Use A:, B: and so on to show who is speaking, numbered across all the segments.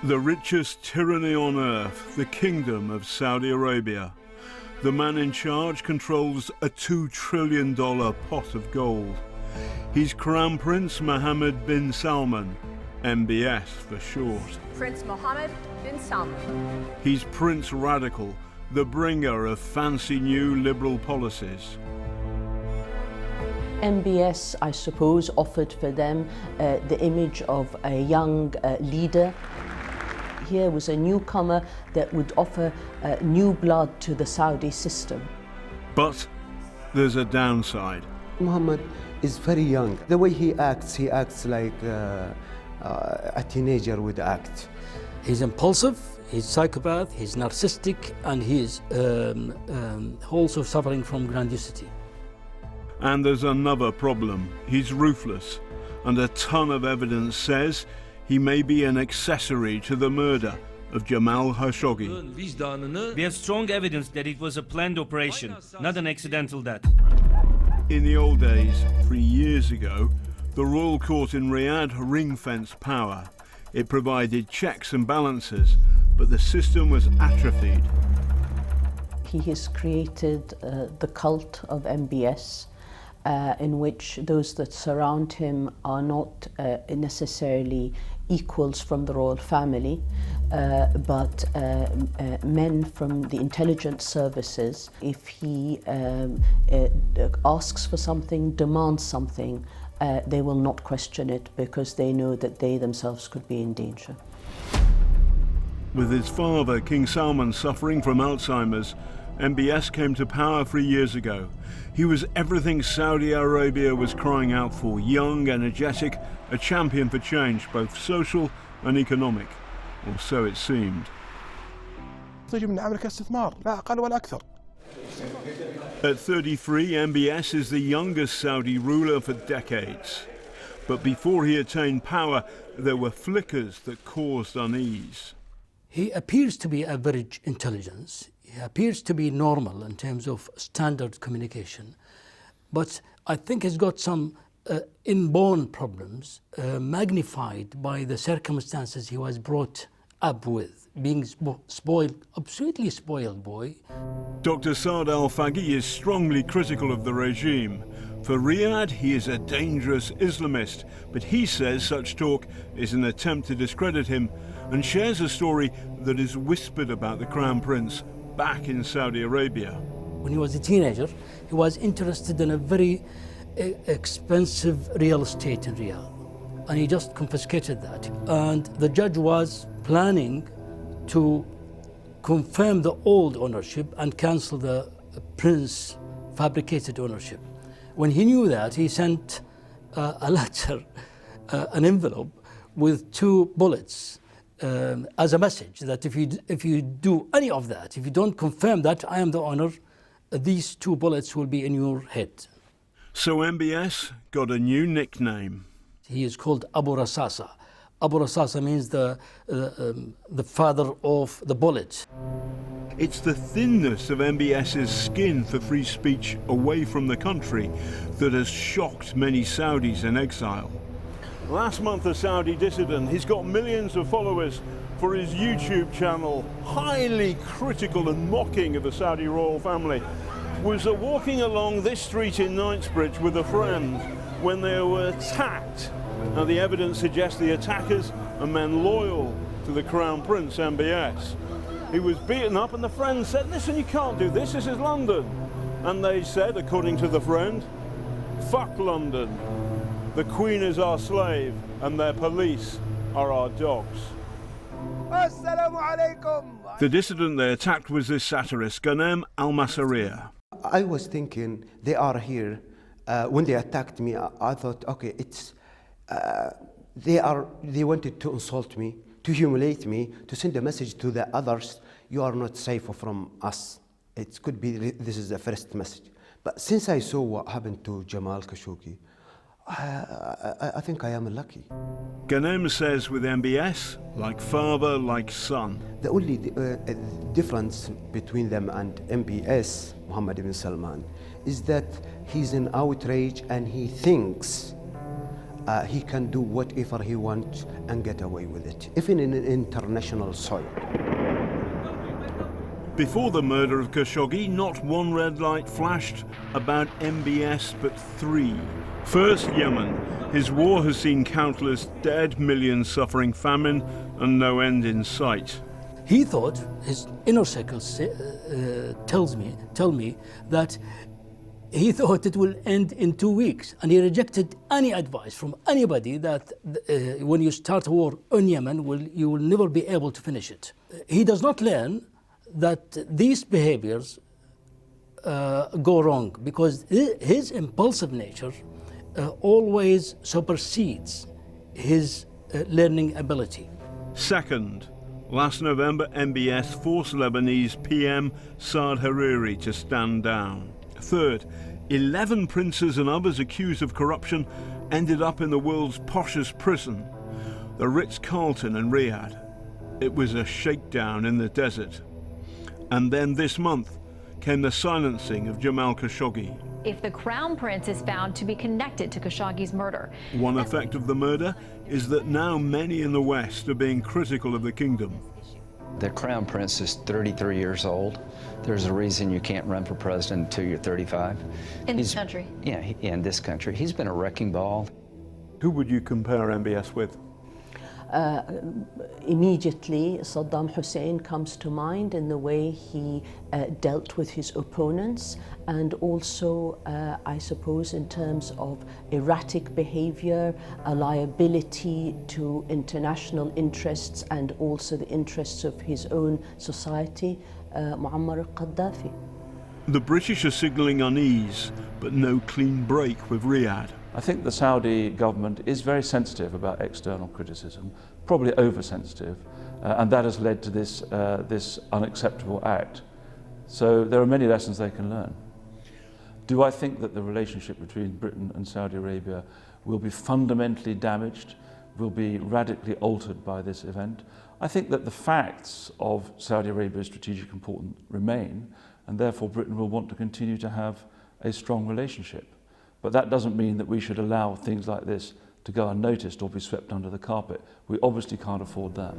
A: The richest tyranny on earth, the Kingdom of Saudi Arabia. The man in charge controls a $2 trillion pot of gold. He's Crown Prince Mohammed bin Salman, MBS for short.
B: Prince Mohammed bin Salman.
A: He's Prince Radical, the bringer of fancy new liberal policies.
C: MBS, I suppose, offered for them the image of a young leader. Here was a newcomer that would offer new blood to the Saudi system.
A: But there's a downside.
D: Mohammed is very young. The way he acts like a teenager would act.
E: He's impulsive, he's psychopath, he's narcissistic, and he is also suffering from grandiosity.
A: And there's another problem. He's ruthless, and a ton of evidence says he may be an accessory to the murder of Jamal Khashoggi.
F: We have strong evidence that it was a planned operation, not an accidental death.
A: In the old days, 3 years ago, the royal court in Riyadh ring-fenced power. It provided checks and balances, but the system was atrophied.
C: He has created the cult of MBS, in which those that surround him are not necessarily equals from the royal family, but men from the intelligence services. If he asks for something, demands something, they will not question it because they know that they themselves could be in danger.
A: With his father, King Salman, suffering from Alzheimer's, MBS came to power 3 years ago. He was everything Saudi Arabia was crying out for: young, energetic, a champion for change, both social and economic, or so it seemed. At 33, MBS is the youngest Saudi ruler for decades. But before he attained power, there were flickers that caused unease.
E: He appears to be average intelligence. He appears to be normal in terms of standard communication. But I think he's got some inborn problems magnified by the circumstances he was brought up with, being spoiled, absolutely spoiled boy.
A: Dr. Saad al-Faghi is strongly critical of the regime. For Riyadh, he is a dangerous Islamist, but he says such talk is an attempt to discredit him, and shares a story that is whispered about the Crown Prince back in Saudi Arabia.
E: When he was a teenager, he was interested in a very expensive real estate in Riyadh, and he just confiscated that. And the judge was planning to confirm the old ownership and cancel the prince fabricated ownership. When he knew that, he sent a letter, an envelope with 2 bullets as a message that if you do any of that, if you don't confirm that I am the owner, these 2 bullets will be in your head.
A: So MBS got a new nickname.
E: He is called Abu Rasasa. Abu Rasasa means the father of the bullet.
A: It's the thinness of MBS's skin for free speech away from the country that has shocked many Saudis in exile. Last month, a Saudi dissident, he's got millions of followers for his YouTube channel, highly critical and mocking of the Saudi royal family, was walking along this street in Knightsbridge with a friend when they were attacked. Now, the evidence suggests the attackers are men loyal to the Crown Prince, MBS. He was beaten up and the friend said, "Listen, you can't do this, this is London." And they said, according to the friend, "Fuck London. The Queen is our slave and their police are our dogs." The dissident they attacked was this satirist, Ghanem al-Masariya.
D: I was thinking they are here. When they attacked me, I thought, okay, it's they wanted to insult me, to humiliate me, to send a message to the others: you are not safe from us. It could be this is the first message. But since I saw what happened to Jamal Khashoggi, I think I am lucky.
A: Ghanem says with MBS, like father, like son.
D: The only difference between them and MBS, Mohammed bin Salman, is that he's in outrage and he thinks he can do whatever he wants and get away with it, even in an international soil.
A: Before the murder of Khashoggi, not one red light flashed about MBS, but three. First, Yemen. His war has seen countless dead, millions suffering famine, and no end in sight.
E: He thought, his inner circles tell me that he thought it will end in 2 weeks, and he rejected any advice from anybody that when you start a war on Yemen, you will never be able to finish it. He does not learn that these behaviors go wrong, because his impulsive nature always supersedes his learning ability.
A: Second, last November, MBS forced Lebanese PM Saad Hariri to stand down. Third, 11 princes and others accused of corruption ended up in the world's poshest prison, the Ritz-Carlton in Riyadh. It was a shakedown in the desert. And then this month came the silencing of Jamal Khashoggi.
G: If the Crown Prince is found to be connected to Khashoggi's murder.
A: One effect of the murder is that now many in the West are being critical of the kingdom.
H: The Crown Prince is 33 years old. There's a reason you can't run for president until you're 35.
G: In this country?
H: Yeah, in this country. He's been a wrecking ball.
A: Who would you compare MBS with?
C: Immediately, Saddam Hussein comes to mind in the way he dealt with his opponents, and also, I suppose, in terms of erratic behavior, a liability to international interests and also the interests of his own society, Muammar al-Gaddafi.
A: The British are signalling unease, but no clean break with Riyadh.
I: I think the Saudi government is very sensitive about external criticism, probably oversensitive, and that has led to this unacceptable act. So there are many lessons they can learn. Do I think that the relationship between Britain and Saudi Arabia will be fundamentally damaged, will be radically altered by this event? I think that the facts of Saudi Arabia's strategic importance remain, and therefore Britain will want to continue to have a strong relationship. But that doesn't mean that we should allow things like this to go unnoticed or be swept under the carpet. We obviously can't afford that.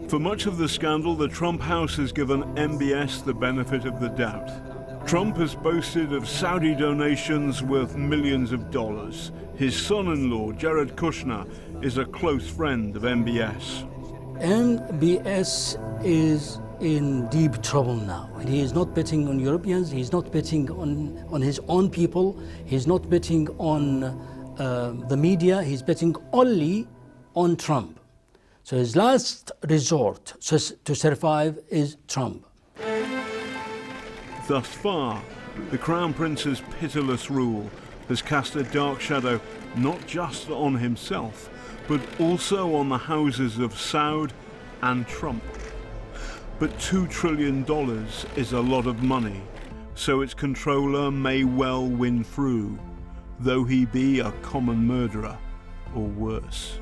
A: For much of the scandal, the Trump house has given MBS the benefit of the doubt. Trump has boasted of Saudi donations worth millions of dollars. His son-in-law, Jared Kushner, is a close friend of MBS.
E: MBS is in deep trouble now. And he is not betting on Europeans, he's not betting on his own people, he's not betting on the media, he's betting only on Trump. So his last resort to survive is Trump.
A: Thus far, the Crown Prince's pitiless rule has cast a dark shadow not just on himself, but also on the houses of Saud and Trump. But $2 trillion is a lot of money, so its controller may well win through, though he be a common murderer or worse.